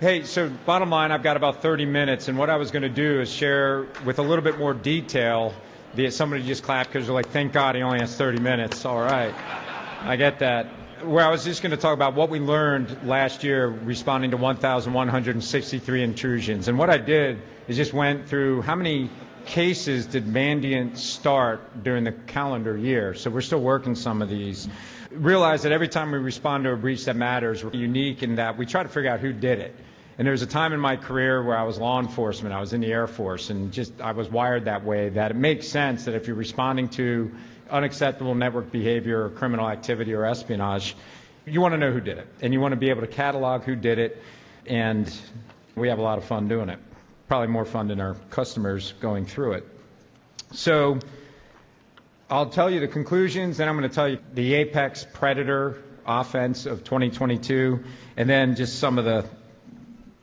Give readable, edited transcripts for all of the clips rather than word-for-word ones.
Hey, so bottom line, I've got about 30 minutes, and what I was going to do is share with a little bit more detail. Somebody just clapped because they're like, thank God he only has 30 minutes. All right, I get that. Where I was just going to talk about what we learned last year responding to 1,163 intrusions. And what I did is just went through how many cases did Mandiant start during the calendar year. So we're still working some of these. Realize that every time we respond to a breach that matters, we're unique in that we try to figure out who did it. And there was a time in my career where I was law enforcement, I was in the Air Force, and I was wired that way, that it makes sense that if you're responding to unacceptable network behavior or criminal activity or espionage, you want to know who did it. And you want to be able to catalog who did it, and we have a lot of fun doing it. Probably more fun than our customers going through it. So I'll tell you the conclusions, then I'm going to tell you the apex predator offense of 2022, and then just some of the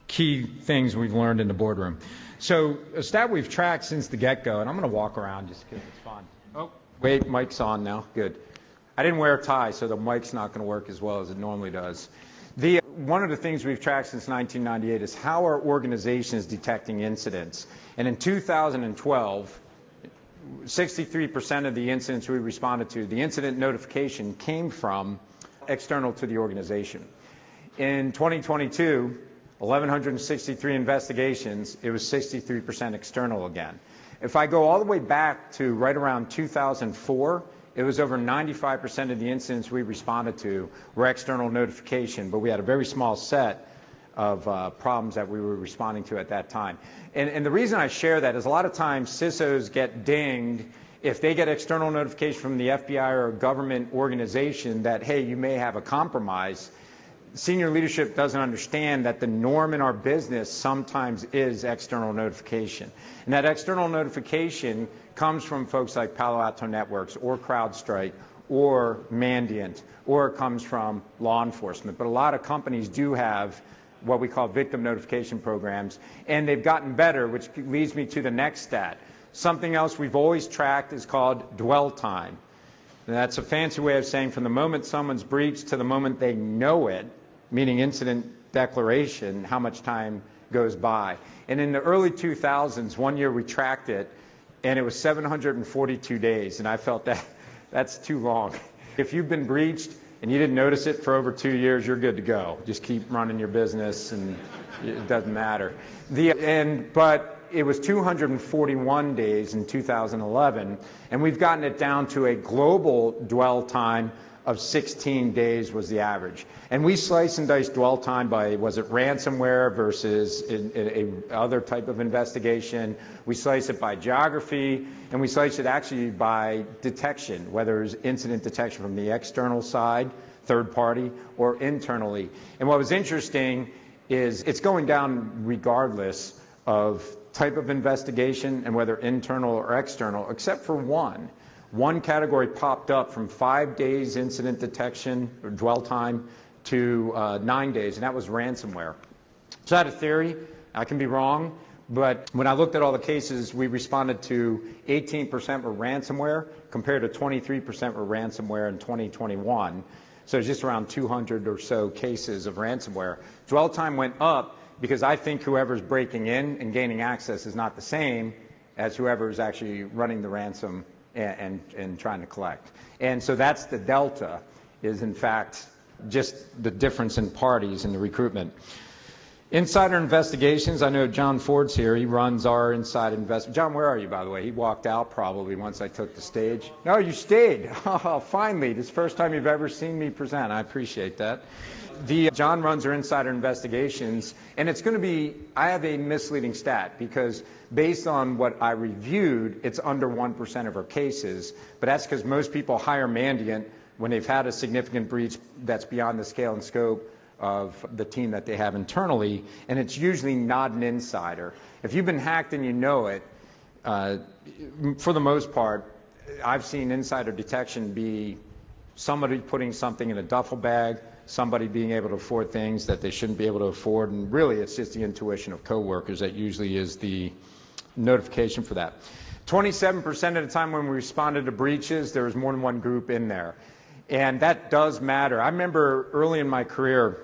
key things we've learned in the boardroom. So a stat we've tracked since the get-go, and I'm going to walk around just because it's fun. Oh, wait, mic's on now. Good. I didn't wear a tie, so the mic's not going to work as well as it normally does. One of the things we've tracked since 1998 is how our organization is detecting incidents. And in 2012, 63% of the incidents we responded to, the incident notification came from external to the organization. In 2022, 1,163 investigations, it was 63% external again. If I go all the way back to right around 2004, it was over 95% of the incidents we responded to were external notification, but we had a very small set of problems that we were responding to at that time. And the reason I share that is a lot of times CISOs get dinged if they get external notification from the FBI or a government organization that, hey, you may have a compromise. Senior leadership doesn't understand that the norm in our business sometimes is external notification. And that external notification comes from folks like Palo Alto Networks or CrowdStrike or Mandiant, or it comes from law enforcement. But a lot of companies do have what we call victim notification programs, and they've gotten better, which leads me to the next stat. Something else we've always tracked is called dwell time. And that's a fancy way of saying from the moment someone's breached to the moment they know it, meaning incident declaration, how much time goes by. And in the early 2000s, one year we tracked it, and it was 742 days, and I felt that's too long. If you've been breached and you didn't notice it for over 2 years, you're good to go. Just keep running your business, and it doesn't matter. But it was 241 days in 2011, and we've gotten it down to a global dwell time of 16 days was the average. And we slice and dice dwell time by, was it ransomware versus a other type of investigation? We slice it by geography, and we slice it actually by detection, whether it's incident detection from the external side, third party, or internally. And what was interesting is it's going down regardless of type of investigation and whether internal or external, except for one. One category popped up from 5 days incident detection or dwell time to 9 days, and that was ransomware. So I had a theory. I can be wrong, but when I looked at all the cases, we responded to 18% were ransomware compared to 23% were ransomware in 2021. So it's just around 200 or so cases of ransomware. Dwell time went up because I think whoever's breaking in and gaining access is not the same as whoever's actually running the ransom and trying to collect. And so that's the delta, is in fact just the difference in parties in the recruitment. Insider investigations, I know John Ford's here. He runs our inside invest. John, where are you, by the way? He walked out probably once I took the stage. No, you stayed. Oh, finally. This is the first time you've ever seen me present. I appreciate that. John runs our insider investigations, and it's going to be, I have a misleading stat because based on what I reviewed, it's under 1% of our cases, but that's because most people hire Mandiant when they've had a significant breach that's beyond the scale and scope of the team that they have internally, and it's usually not an insider. If you've been hacked and you know it, for the most part, I've seen insider detection be somebody putting something in a duffel bag, somebody being able to afford things that they shouldn't be able to afford, and really it's just the intuition of coworkers that usually is the notification for that. 27% of the time when we responded to breaches, there was more than one group in there. And that does matter. I remember early in my career,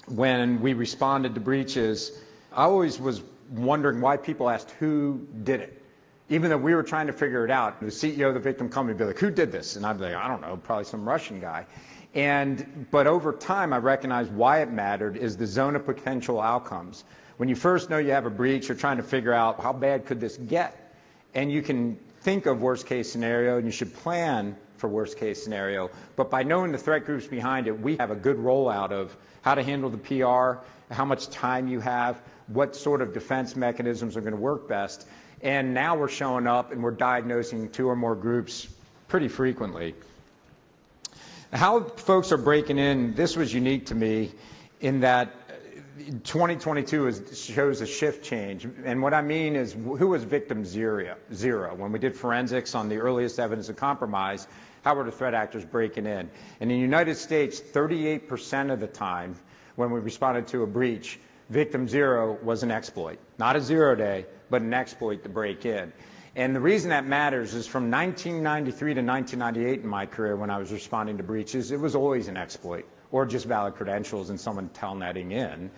when we responded to breaches, I always was wondering why people asked who did it. Even though we were trying to figure it out, the CEO of the victim company would be like, who did this? And I'd be like, I don't know, probably some Russian guy. But over time, I recognized why it mattered is the zone of potential outcomes. When you first know you have a breach, you're trying to figure out how bad could this get? And you can think of worst case scenario, and you should plan for worst case scenario. But by knowing the threat groups behind it, we have a good rollout of how to handle the PR, how much time you have, what sort of defense mechanisms are going to work best. And now we're showing up and we're diagnosing 2 or more groups pretty frequently. How folks are breaking in, this was unique to me in that 2022 shows a shift change. And what I mean is, who was victim zero? When we did forensics on the earliest evidence of compromise, how were the threat actors breaking in? And in the United States, 38% of the time when we responded to a breach, victim zero was an exploit. Not a 0-day, but an exploit to break in. And the reason that matters is from 1993 to 1998 in my career when I was responding to breaches, it was always an exploit or just valid credentials and someone telnetting in.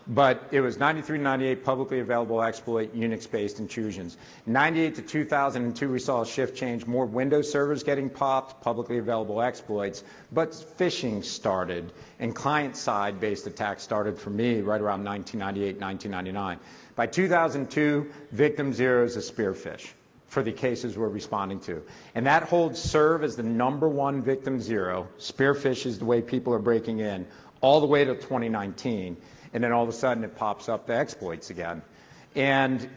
But it was 93 to 98 publicly available exploit, Unix-based intrusions. 98 to 2002, we saw a shift change, more Windows servers getting popped, publicly available exploits, but phishing started, and client-side based attacks started for me right around 1998, 1999. By 2002, victim zero is a spearfish for the cases we're responding to. And that holds serve as the #1 victim zero. Spearfish is the way people are breaking in, all the way to 2019. And then all of a sudden it pops up the exploits again. And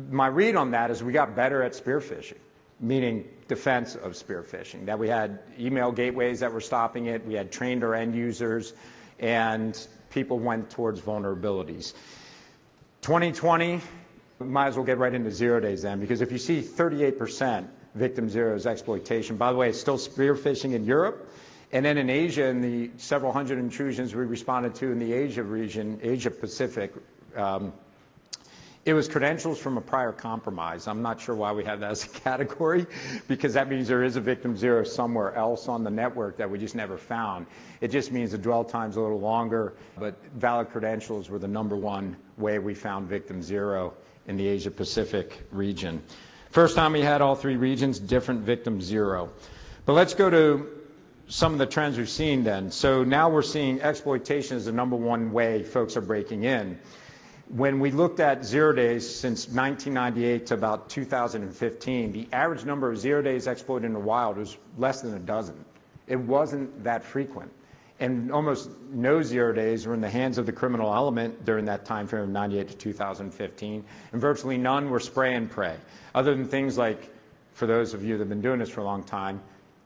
my read on that is we got better at spearfishing, meaning defense of spearfishing, that we had email gateways that were stopping it, we had trained our end users, and people went towards vulnerabilities. 2020, we might as well get right into 0 days then, because if you see 38% victim zero is exploitation, by the way, it's still spearfishing in Europe. And then in Asia, in the several hundred intrusions we responded to in the Asia region, Asia Pacific, it was credentials from a prior compromise. I'm not sure why we have that as a category, because that means there is a victim zero somewhere else on the network that we just never found. It just means the dwell time's a little longer, but valid credentials were the #1 way we found victim zero in the Asia Pacific region. First time we had all 3 regions, different victim zero. But let's go to some of the trends we've seen then. So now we're seeing exploitation as the #1 way folks are breaking in. When we looked at 0 days since 1998 to about 2015, the average number of 0 days exploited in the wild was less than a dozen. It wasn't that frequent. And almost no 0 days were in the hands of the criminal element during that time frame of 98 to 2015. And virtually none were spray and pray, other than things like, for those of you that have been doing this for a long time,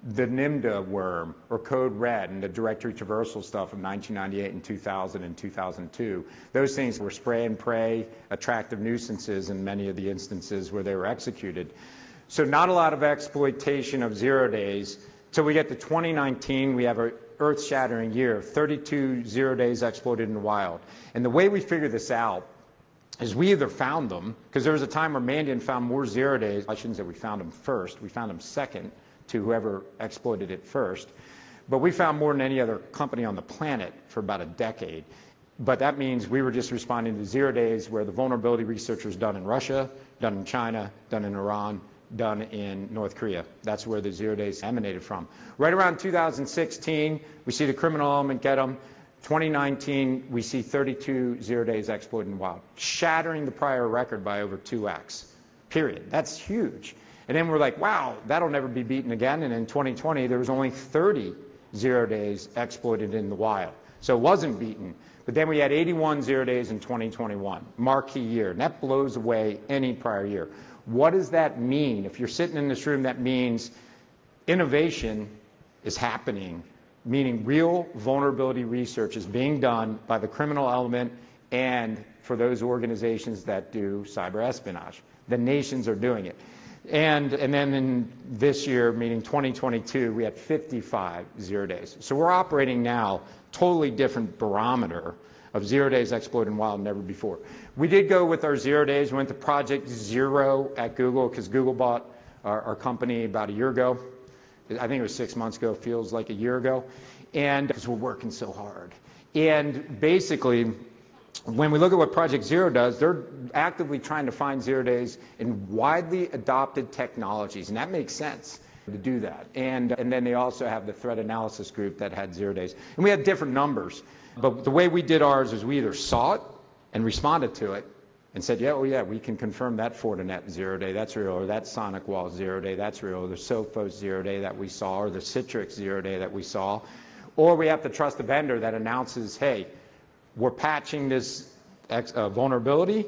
the NIMDA worm or Code Red and the directory traversal stuff of 1998 and 2000 and 2002. Those things were spray and pray, attractive nuisances in many of the instances where they were executed. So not a lot of exploitation of 0 days. Till we get to 2019, we have an earth-shattering year, 32 0 days exploited in the wild. And the way we figure this out is we either found them, because there was a time where Mandiant found more 0 days. I shouldn't say we found them first, we found them second to whoever exploited it first. But we found more than any other company on the planet for about a decade. But that means we were just responding to 0 days where the vulnerability research was done in Russia, done in China, done in Iran, done in North Korea. That's where the 0 days emanated from. Right around 2016, we see the criminal element get them. 2019, we see 32 0 days exploited in the wild, shattering the prior record by over 2x, period. That's huge. And then we're like, wow, that'll never be beaten again. And in 2020, there was only 30 0 days exploited in the wild. So it wasn't beaten. But then we had 81 0 days in 2021, marquee year. And that blows away any prior year. What does that mean? If you're sitting in this room, that means innovation is happening, meaning real vulnerability research is being done by the criminal element and for those organizations that do cyber espionage. The nations are doing it. And then in this year, meaning 2022, we had 55 0 days. So we're operating now totally different barometer of 0 days exploited in wild than ever before. We did go with our 0 days. We went to Project Zero at Google because Google bought our company about a year ago. I think it was 6 months ago. Feels like a year ago. And because we're working so hard. And basically, when we look at what Project Zero does, they're actively trying to find 0 days in widely adopted technologies, and that makes sense to do that. And then they also have the threat analysis group that had 0 days. And we had different numbers, but the way we did ours is we either saw it and responded to it and said, yeah, oh yeah, we can confirm that Fortinet 0 day, that's real, or that Sonic Wall 0 day, that's real, or the Sophos 0 day that we saw, or the Citrix 0 day that we saw. Or we have to trust the vendor that announces, hey, we're patching this vulnerability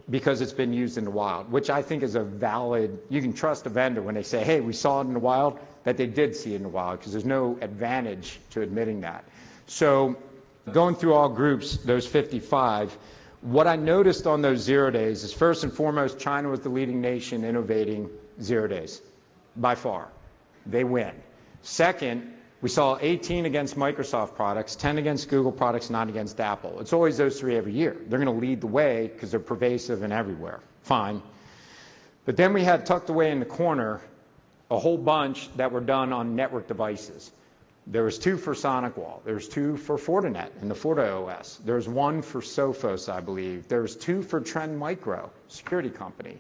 because it's been used in the wild, which I think is a valid, you can trust a vendor when they say, hey, we saw it in the wild, that they did see it in the wild, because there's no advantage to admitting that. So going through all groups, those 55, what I noticed on those 0 days is first and foremost, China was the leading nation innovating 0 days, by far. They win. Second, we saw 18 against Microsoft products, 10 against Google products, 9 against Apple. It's always those 3 every year. They're going to lead the way because they're pervasive and everywhere. Fine. But then we had tucked away in the corner a whole bunch that were done on network devices. There was 2 for Sonic Wall. There was 2 for Fortinet and the FortiOS. There was 1 for Sophos, I believe. There was 2 for Trend Micro, security company.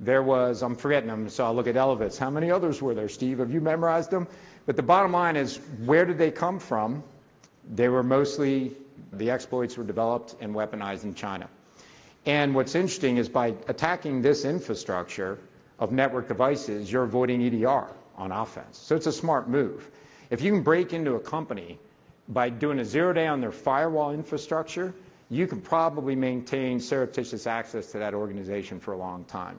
There was, I'm forgetting them, so I'll look at Elevitz. How many others were there, Steve? Have you memorized them? But the bottom line is, where did they come from? They were mostly, the exploits were developed and weaponized in China. And what's interesting is by attacking this infrastructure of network devices, you're avoiding EDR on offense. So it's a smart move. If you can break into a company by doing a 0 day on their firewall infrastructure, you can probably maintain surreptitious access to that organization for a long time.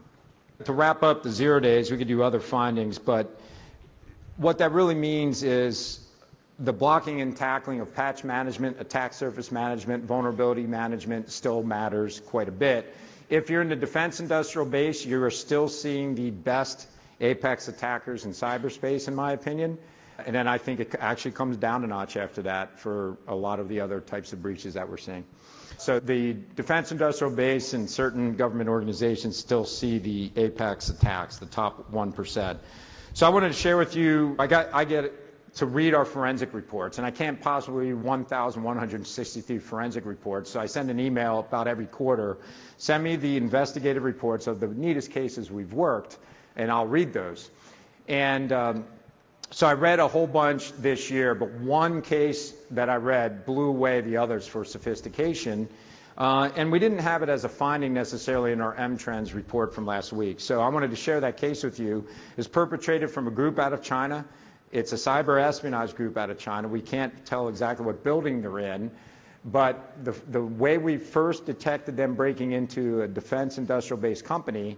To wrap up the 0 days, we could do other findings, but what that really means is the blocking and tackling of patch management, attack surface management, vulnerability management still matters quite a bit. If you're in the defense industrial base, you are still seeing the best apex attackers in cyberspace, in my opinion. And then I think it actually comes down a notch after that for a lot of the other types of breaches that we're seeing. So the defense industrial base and certain government organizations still see the apex attacks, the top 1%. So I wanted to share with you, I get to read our forensic reports, and I can't possibly read 1,163 forensic reports, so I send an email about every quarter. Send me the investigative reports of the neatest cases we've worked, and I'll read those. And so I read a whole bunch this year, but one case that I read blew away the others for sophistication. And we didn't have it as a finding necessarily in our M-Trends report from last week. So I wanted to share that case with you. It's perpetrated from a group out of China. It's a cyber espionage group out of China. We can't tell exactly what building they're in, but the way we first detected them breaking into a defense industrial-based company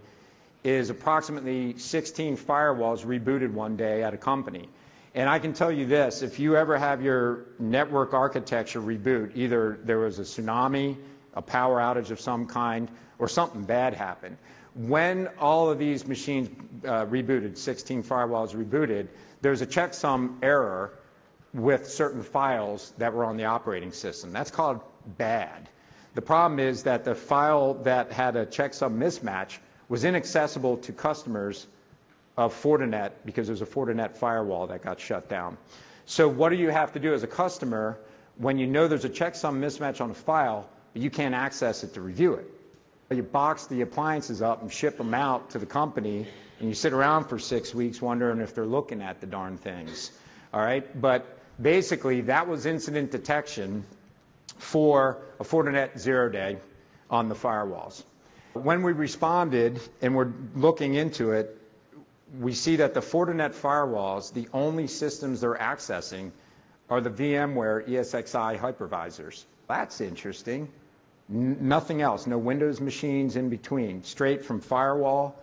is approximately 16 firewalls rebooted one day at a company. And I can tell you this, if you ever have your network architecture reboot, either there was a tsunami, a power outage of some kind, or something bad happened. When all of these machines rebooted, 16 firewalls rebooted, there's a checksum error with certain files that were on the operating system. That's called bad. The problem is that the file that had a checksum mismatch was inaccessible to customers of Fortinet because there's a Fortinet firewall that got shut down. So what do you have to do as a customer when you know there's a checksum mismatch on a file, but you can't access it to review it? You box the appliances up and ship them out to the company, and you sit around for 6 weeks wondering if they're looking at the darn things. All right? But basically, that was incident detection for a Fortinet 0 day on the firewalls. When we responded and we're looking into it, we see that the Fortinet firewalls, the only systems they're accessing are the VMware ESXi hypervisors. That's interesting. Nothing else, no Windows machines in between, straight from firewall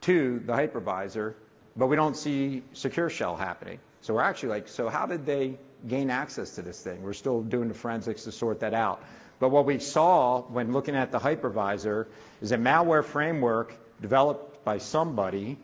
to the hypervisor, but we don't see Secure Shell happening. So we're actually like, so how did they gain access to this thing? We're still doing the forensics to sort that out. But what we saw when looking at the hypervisor is a malware framework developed by somebody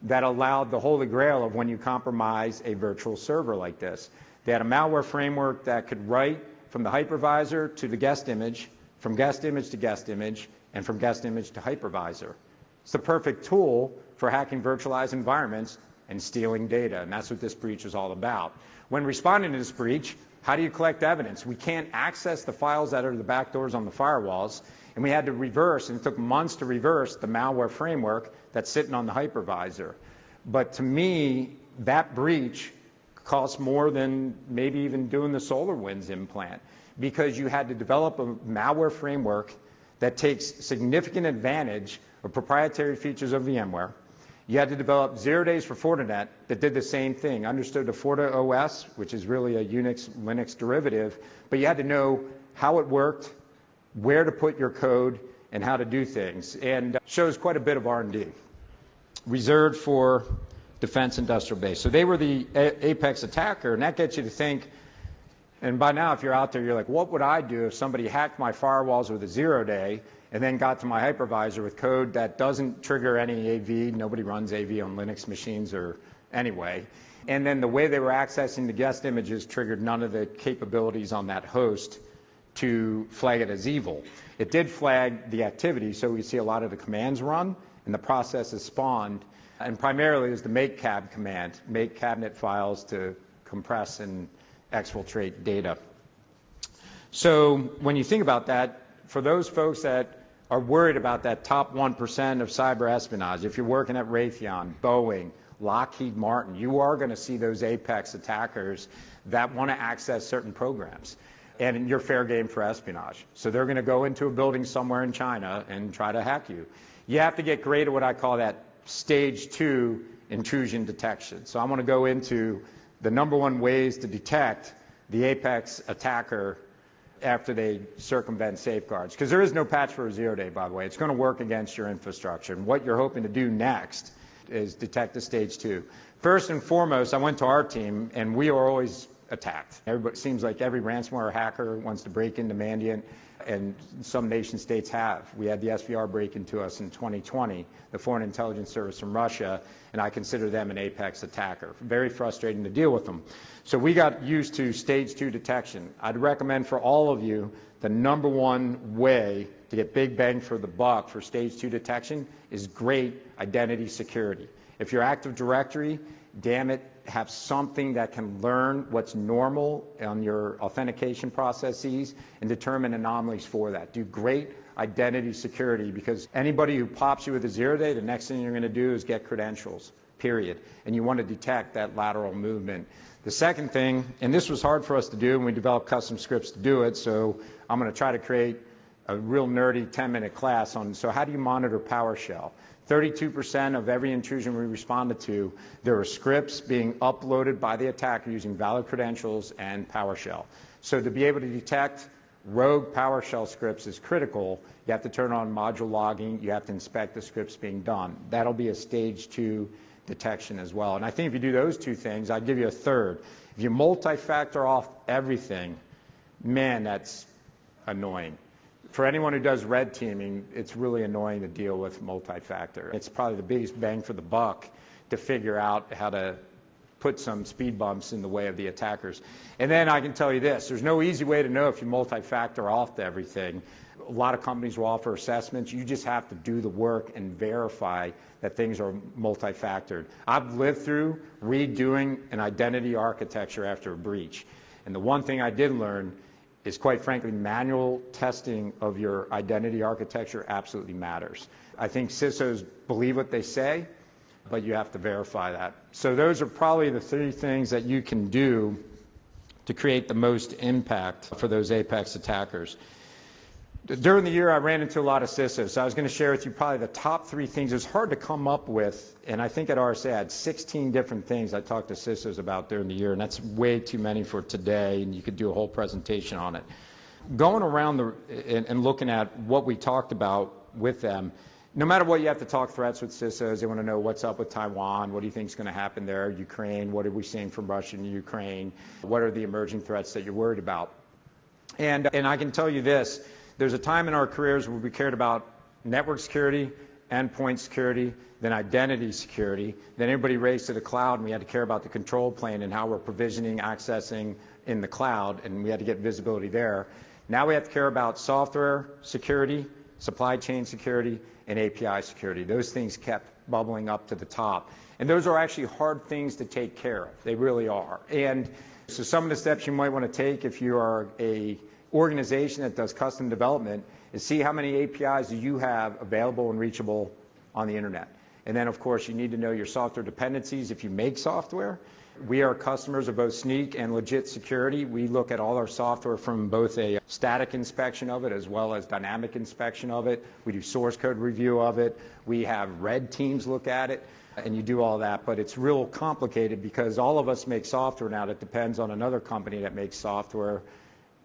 that allowed the holy grail of when you compromise a virtual server like this. They had a malware framework that could write from the hypervisor to the guest image, from guest image to guest image, and from guest image to hypervisor. It's the perfect tool for hacking virtualized environments and stealing data, and that's what this breach is all about. When responding to this breach, How do you collect evidence? We can't access the files that are the back doors on the firewalls, and we had to reverse, and it took months to reverse the malware framework that's sitting on the hypervisor. But to me, that breach cost more than maybe even doing the SolarWinds implant, because you had to develop a malware framework that takes significant advantage of proprietary features of VMware. You had to develop 0 days for Fortinet that did the same thing, understood the FortiOS, which is really a Unix, Linux derivative, but you had to know how it worked, where to put your code, and how to do things. And shows quite a bit of R&D. Reserved for defense industrial base. So they were the apex attacker, and that gets you to think, and by now if you're out there, you're like, what would I do if somebody hacked my firewalls with a 0 day and then got to my hypervisor with code that doesn't trigger any AV? Nobody runs AV on Linux machines or anyway. And then the way they were accessing the guest images triggered none of the capabilities on that host to flag it as evil. It did flag the activity, so we see a lot of the commands run, and the process is spawned, and primarily is the make cab command, make cabinet files to compress and exfiltrate data. So when you think about that, for those folks that are worried about that top 1% of cyber espionage, if you're working at Raytheon, Boeing, Lockheed Martin, you are going to see those apex attackers that want to access certain programs. And you're fair game for espionage. So they're going to go into a building somewhere in China and try to hack you. You have to get great at what I call that stage 2 intrusion detection. So I'm going to go into the number one ways to detect the apex attacker after they circumvent safeguards. Because there is no patch for a 0 day, by the way. It's going to work against your infrastructure. And what you're hoping to do next is detect the stage 2. First and foremost, I went to our team, and we are always attacked. It seems like every ransomware hacker wants to break into Mandiant, and some nation states have. We had the SVR break into us in 2020, the Foreign Intelligence Service from Russia, and I consider them an apex attacker. Very frustrating to deal with them. So we got used to stage 2 detection. I'd recommend for all of you, the number one way to get big bang for the buck for stage 2 detection is great identity security. If you're Active Directory, damn it, have something that can learn what's normal on your authentication processes and determine anomalies for that. Do great identity security, because anybody who pops you with a 0 day, the next thing you're going to do is get credentials, period. And you want to detect that lateral movement. The second thing, and this was hard for us to do, and we developed custom scripts to do it, so I'm going to try to create a real nerdy 10-minute class on, so how do you monitor PowerShell? 32% of every intrusion we responded to, there were scripts being uploaded by the attacker using valid credentials and PowerShell. So to be able to detect rogue PowerShell scripts is critical. You have to turn on module logging. You have to inspect the scripts being done. That'll be a stage 2 detection as well. And I think if you do those two things, I'd give you a third. If you multi-factor off everything, man, that's annoying. For anyone who does red teaming, it's really annoying to deal with multi-factor. It's probably the biggest bang for the buck to figure out how to put some speed bumps in the way of the attackers. And then I can tell you this, there's no easy way to know if you multi-factor off to everything. A lot of companies will offer assessments. You just have to do the work and verify that things are multi-factored. I've lived through redoing an identity architecture after a breach. And the one thing I did learn is, quite frankly, manual testing of your identity architecture absolutely matters. I think CISOs believe what they say, but you have to verify that. So those are probably the 3 things that you can do to create the most impact for those apex attackers. During the year, I ran into a lot of CISOs, so I was going to share with you probably the top 3 things. It's hard to come up with, and I think at RSA I had 16 different things I talked to CISOs about during the year, and that's way too many for today, and you could do a whole presentation on it. Going around and looking at what we talked about with them, no matter what, you have to talk threats with CISOs. They want to know what's up with Taiwan, what do you think is going to happen there, Ukraine, what are we seeing from Russia and Ukraine, what are the emerging threats that you're worried about. And I can tell you this, there's a time in our careers where we cared about network security, endpoint security, then identity security. Then everybody raced to the cloud, and we had to care about the control plane and how we're provisioning, accessing in the cloud, and we had to get visibility there. Now we have to care about software security, supply chain security, and API security. Those things kept bubbling up to the top. And those are actually hard things to take care of. They really are. And So some of the steps you might want to take if you are a organization that does custom development is see how many APIs do you have available and reachable on the internet. And then, of course, you need to know your software dependencies if you make software. We are customers of both Sneak and Legit Security. We look at all our software from both a static inspection of it as well as dynamic inspection of it. We do source code review of it. We have red teams look at it, and you do all that. But it's real complicated because all of us make software now that depends on another company that makes software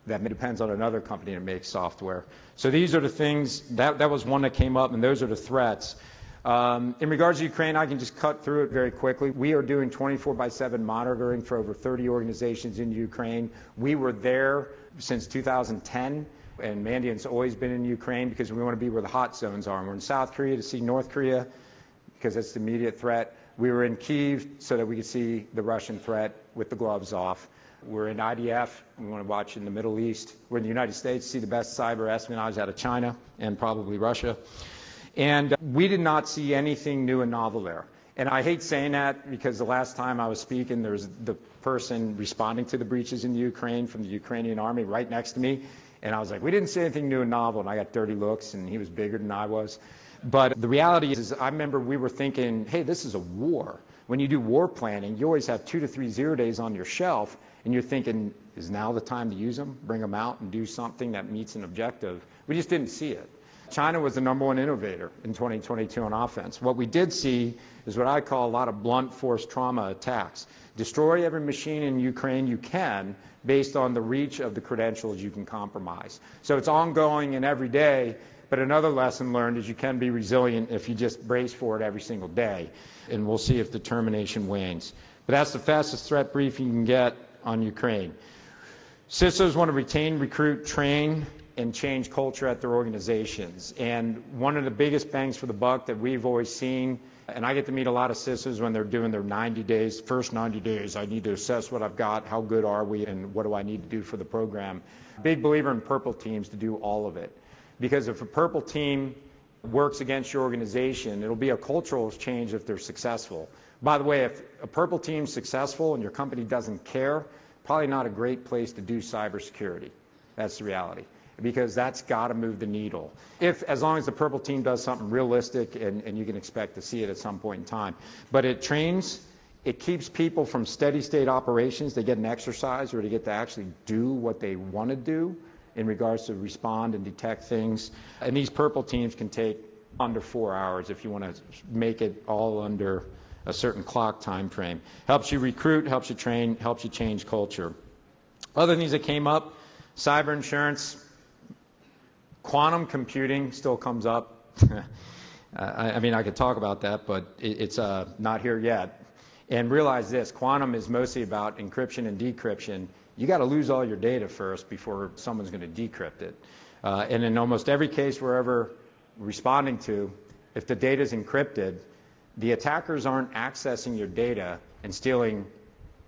that depends on another company that makes software. So these are the things, that was one that came up, and those are the threats. In regards to Ukraine, I can just cut through it very quickly. We are doing 24/7 monitoring for over 30 organizations in Ukraine. We were there since 2010, and Mandiant's always been in Ukraine because we want to be where the hot zones are. And we're in South Korea to see North Korea because that's the immediate threat. We were in Kyiv so that we could see the Russian threat with the gloves off. We're in IDF. We want to watch in the Middle East. We're in the United States to see the best cyber espionage out of China and probably Russia. And we did not see anything new and novel there. And I hate saying that because the last time I was speaking, there was the person responding to the breaches in the Ukraine from the Ukrainian army right next to me. And I was like, we didn't see anything new and novel. And I got dirty looks, and he was bigger than I was. But the reality is I remember we were thinking, hey, this is a war. When you do war planning, you always have 2 to 3 0 days on your shelf, and you're thinking, is now the time to use them, bring them out, and do something that meets an objective? We just didn't see it. China was the #1 innovator in 2022 on offense. What we did see is what I call a lot of blunt force trauma attacks. Destroy every machine in Ukraine you can based on the reach of the credentials you can compromise. So it's ongoing and every day, but another lesson learned is you can be resilient if you just brace for it every single day. And we'll see if determination wanes. But that's the fastest threat briefing you can get on Ukraine. CISOs want to retain, recruit, train, and change culture at their organizations. And one of the biggest bangs for the buck that we've always seen, and I get to meet a lot of CISOs when they're doing their 90 days, first 90 days, I need to assess what I've got, how good are we, and what do I need to do for the program. Big believer in purple teams to do all of it. Because if a purple team works against your organization, it'll be a cultural change if they're successful. By the way, if a purple team's successful and your company doesn't care, probably not a great place to do cybersecurity. That's the reality. Because that's got to move the needle. As long as the purple team does something realistic and you can expect to see it at some point in time. But it trains, it keeps people from steady state operations. They get an exercise or they get to actually do what they want to do in regards to respond and detect things. And these purple teams can take under 4 hours if you want to make it all under a certain clock time frame. Helps you recruit, helps you train, helps you change culture. Other things that came up, cyber insurance, quantum computing still comes up. I mean, I could talk about that, but it's not here yet. And realize this, quantum is mostly about encryption and decryption. You got to lose all your data first before someone's going to decrypt it. And in almost every case we're ever responding to, if the data is encrypted, the attackers aren't accessing your data and stealing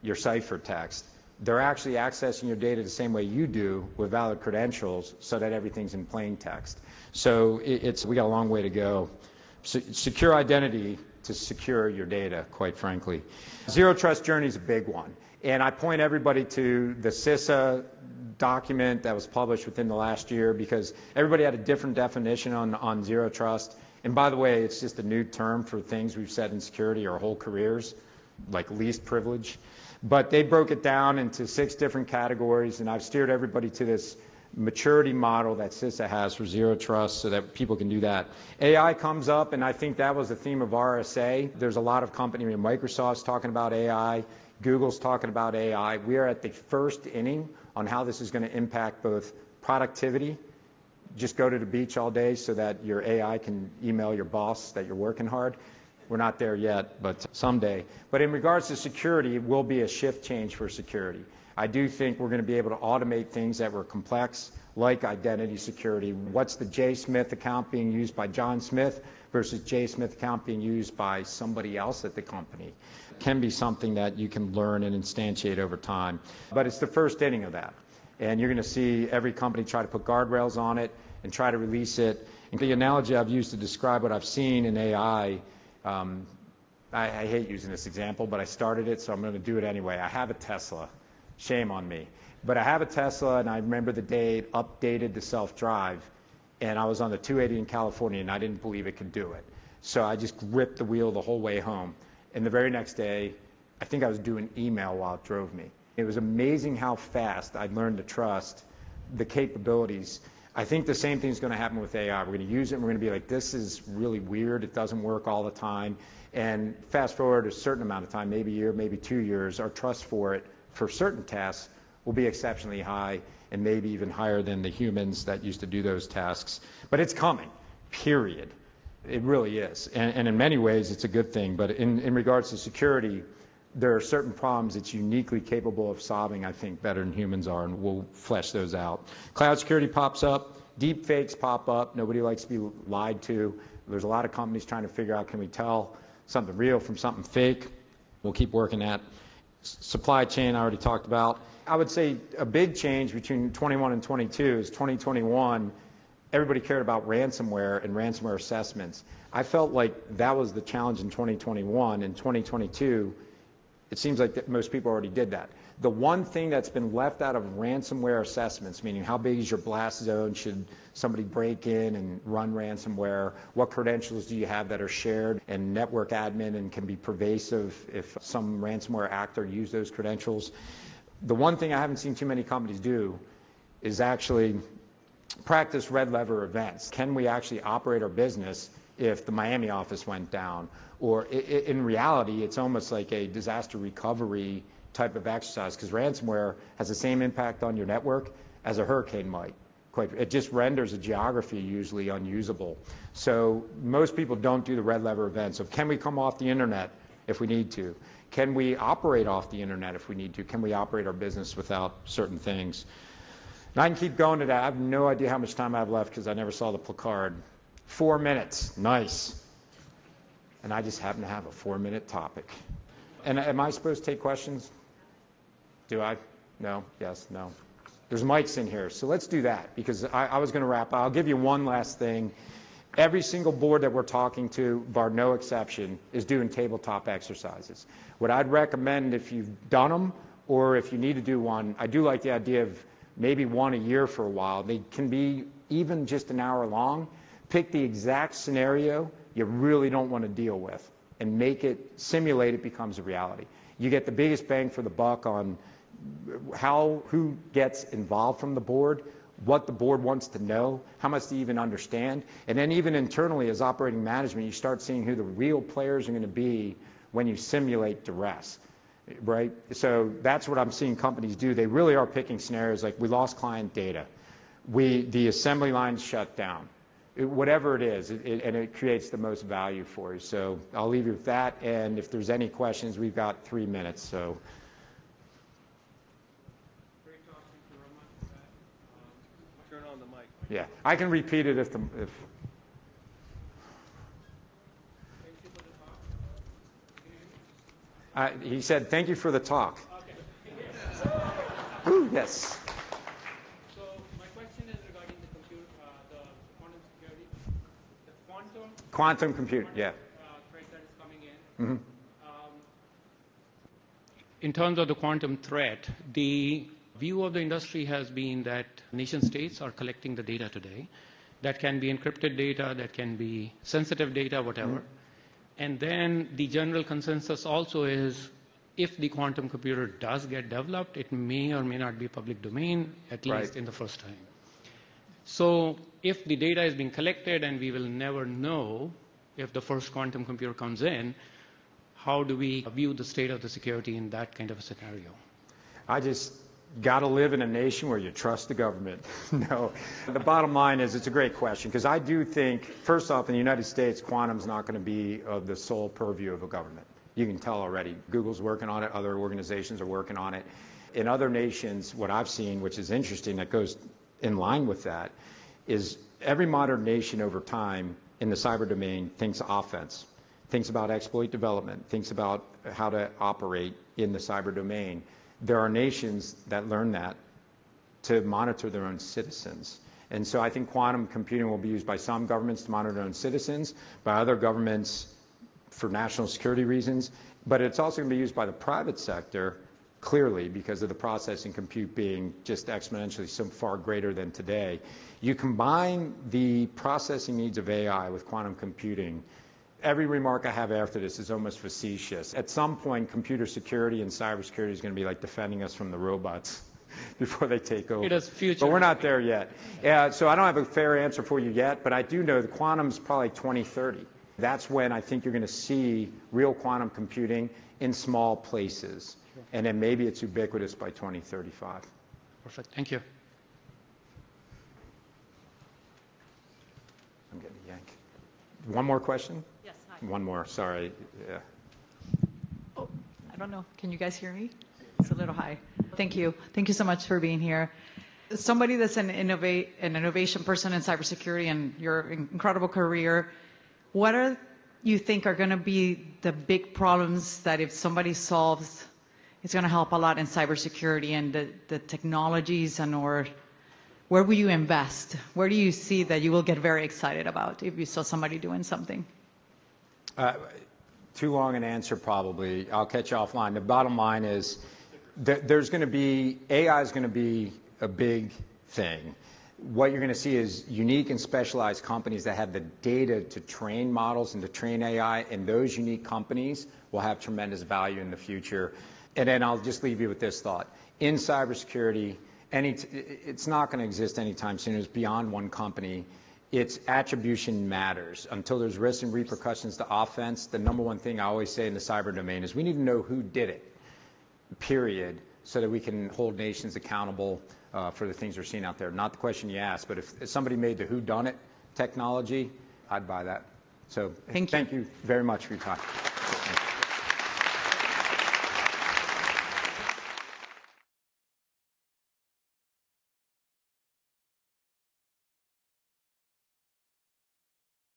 your ciphertext. They're actually accessing your data the same way you do with valid credentials so that everything's in plain text. So we got a long way to go. Secure identity to secure your data, quite frankly. Zero trust journey is a big one. And I point everybody to the CISA document that was published within the last year because everybody had a different definition on zero trust. And by the way, it's just a new term for things we've said in security our whole careers, like least privilege. But they broke it down into 6 different categories, and I've steered everybody to this maturity model that CISA has for zero trust so that people can do that. AI comes up, and I think that was the theme of RSA. There's a lot of companies, Microsoft's talking about AI, Google's talking about AI. We are at the first inning on how this is going to impact both productivity. Just go to the beach all day so that your AI can email your boss that you're working hard. We're not there yet, but someday. But in regards to security, it will be a shift change for security. I do think we're going to be able to automate things that were complex, like identity security. What's the J. Smith account being used by John Smith versus J. Smith account being used by somebody else at the company? It can be something that you can learn and instantiate over time. But it's the first inning of that. And you're going to see every company try to put guardrails on it and try to release it. And the analogy I've used to describe what I've seen in AI, I hate using this example, but I started it, so I'm going to do it anyway. I have a Tesla. Shame on me. But I have a Tesla, and I remember the day it updated to self-drive, and I was on the 280 in California, and I didn't believe it could do it. So I just gripped the wheel the whole way home. And the very next day, I think I was doing email while it drove me. It was amazing how fast I learned to trust the capabilities. I think the same thing is going to happen with AI. We're going to use it, and we're going to be like, this is really weird. It doesn't work all the time. And fast forward a certain amount of time, maybe a year, maybe 2 years, our trust for it for certain tasks will be exceptionally high, and maybe even higher than the humans that used to do those tasks. But it's coming, period. It really is. And in many ways, it's a good thing. But in regards to security, there are certain problems it's uniquely capable of solving, I think, better than humans are, and we'll flesh those out. Cloud security pops up. Deep fakes pop up. Nobody likes to be lied to. There's a lot of companies trying to figure out, can we tell something real from something fake? We'll keep working at. Supply chain, I already talked about. I would say a big change between 21 and 22 is 2021, everybody cared about ransomware and ransomware assessments. I felt like that was the challenge in 2021. In 2022, it seems like that most people already did that. The one thing that's been left out of ransomware assessments, meaning how big is your blast zone, should somebody break in and run ransomware, what credentials do you have that are shared and network admin and can be pervasive if some ransomware actor used those credentials. The one thing I haven't seen too many companies do is actually practice red lever events. Can we actually operate our business if the Miami office went down? Or in reality, it's almost like a disaster recovery type of exercise, because ransomware has the same impact on your network as a hurricane might. It just renders a geography usually unusable. So most people don't do the red lever events. So can we come off the internet if we need to? Can we operate off the internet if we need to? Can we operate our business without certain things? And I can keep going to that. I have no idea how much time I have left because I never saw the placard. 4 minutes, nice. And I just happen to have a 4-minute topic. And am I supposed to take questions? Do I? No, yes, no. There's mics in here, so let's do that, because I was going to wrap up. I'll give you one last thing. Every single board that we're talking to, bar no exception, is doing tabletop exercises. What I'd recommend, if you've done them or if you need to do one, I do like the idea of maybe one a year for a while. They can be even just an hour long. Pick the exact scenario you really don't want to deal with and make it, simulate it becomes a reality. You get the biggest bang for the buck on who gets involved from the board, what the board wants to know, how much to even understand. And then even internally as operating management, you start seeing who the real players are going to be when you simulate duress, right? So that's what I'm seeing companies do. They really are picking scenarios like we lost client data. The assembly lines shut down. Whatever it is, and it creates the most value for you. So I'll leave you with that, and if there's any questions, we've got 3 minutes. So. Great talk, thank you very much. Turn on the mic. Yeah, I can repeat it if. Thank you for the talk. Can you hear me? He said, "Thank you for the talk." Okay. Ooh, yes. Quantum computing, yeah. Threat that is coming in. Mm-hmm. In terms of the quantum threat, the view of the industry has been that nation states are collecting the data today. That can be encrypted data, that can be sensitive data, whatever. Mm-hmm. And then the general consensus also is if the quantum computer does get developed, it may or may not be public domain, at least in the first time. So if the data is being collected and we will never know if the first quantum computer comes in, how do we view the state of the security in that kind of a scenario? I just got to live in a nation where you trust the government. No, the bottom line is it's a great question, because I do think, first off, in the United States, quantum's not going to be of the sole purview of a government. You can tell already. Google's working on it. Other organizations are working on it. In other nations, what I've seen, which is interesting, that goes in line with that, is every modern nation over time in the cyber domain thinks offense, thinks about exploit development, thinks about how to operate in the cyber domain. There are nations that learn that to monitor their own citizens. And so I think quantum computing will be used by some governments to monitor their own citizens, by other governments for national security reasons, but it's also going to be used by the private sector clearly, because of the processing compute being just exponentially so far greater than today. You combine the processing needs of AI with quantum computing. Every remark I have after this is almost facetious. At some point, computer security and cybersecurity is going to be like defending us from the robots before they take over. It is future. But we're not there yet. Yeah, so I don't have a fair answer for you yet, but I do know the quantum's probably 2030. That's when I think you're going to see real quantum computing in small places. Sure. And then maybe it's ubiquitous by 2035. Perfect. Thank you. I'm getting yanked. One more question? Yes, hi. One more, sorry. Yeah. Oh, I don't know. Can you guys hear me? It's a little high. Thank you. Thank you so much for being here. Somebody that's an innovation person in cybersecurity and your incredible career, what are you think are going to be the big problems that if somebody solves, it's going to help a lot in cybersecurity, and the technologies, and or where will you invest? Where do you see that you will get very excited about if you saw somebody doing something? Too long an answer, probably. I'll catch you offline. The bottom line is there's going to be, AI is going to be a big thing. What you're going to see is unique and specialized companies that have the data to train models and to train AI, and those unique companies will have tremendous value in the future. And then I'll just leave you with this thought. In cybersecurity, it's not going to exist anytime soon. It's beyond one company. Its attribution matters. Until there's risks and repercussions to offense, the number one thing I always say in the cyber domain is we need to know who did it, period, so that we can hold nations accountable for the things we're seeing out there. Not the question you asked, but if somebody made the whodunit technology, I'd buy that. So thank you very much for your time.